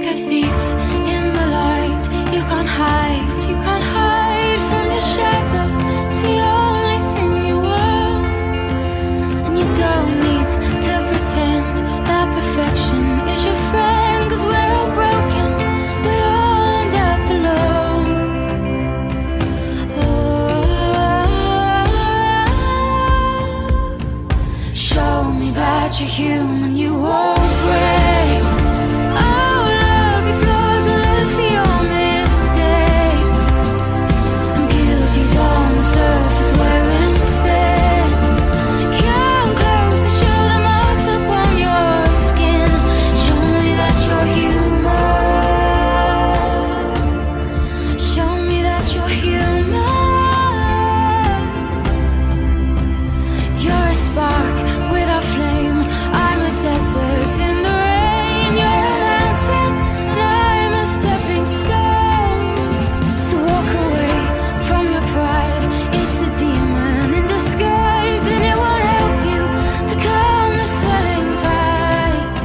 like a thief in the light. You can't hide from your shadow. It's the only thing you are. And you don't need to pretend that perfection is your friend, 'cause we're all broken, we all end up alone. Show me that you're human, you won't break. Oh, love your flaws and look for your mistakes. And beauty's on the surface wearing thin. Come close to show the marks upon your skin. Show me that you're human. Show me that you're human. You're a spark without flame. I'm a desert in the rain. You're a mountain and I'm a stepping stone. So walk away from your pride. It's a demon in disguise, and it won't help you to calm the swelling tide.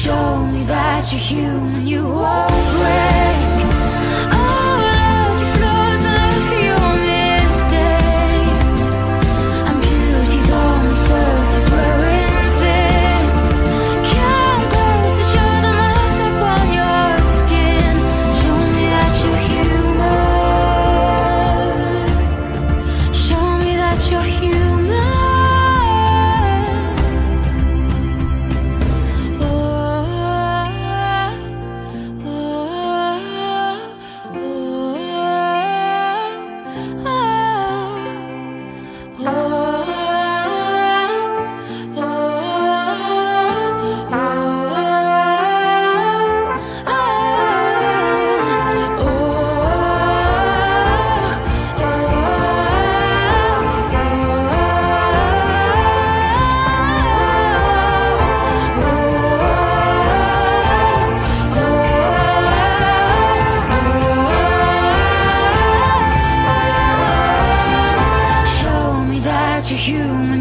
Show me that you're human, you won't break. Oh, love your flaws and look for your mistakes. And beauty's on the surface wearing thin. Come close to show the marks upon your skin. Show me that you're human. Show me that you're human. Show me that you're human.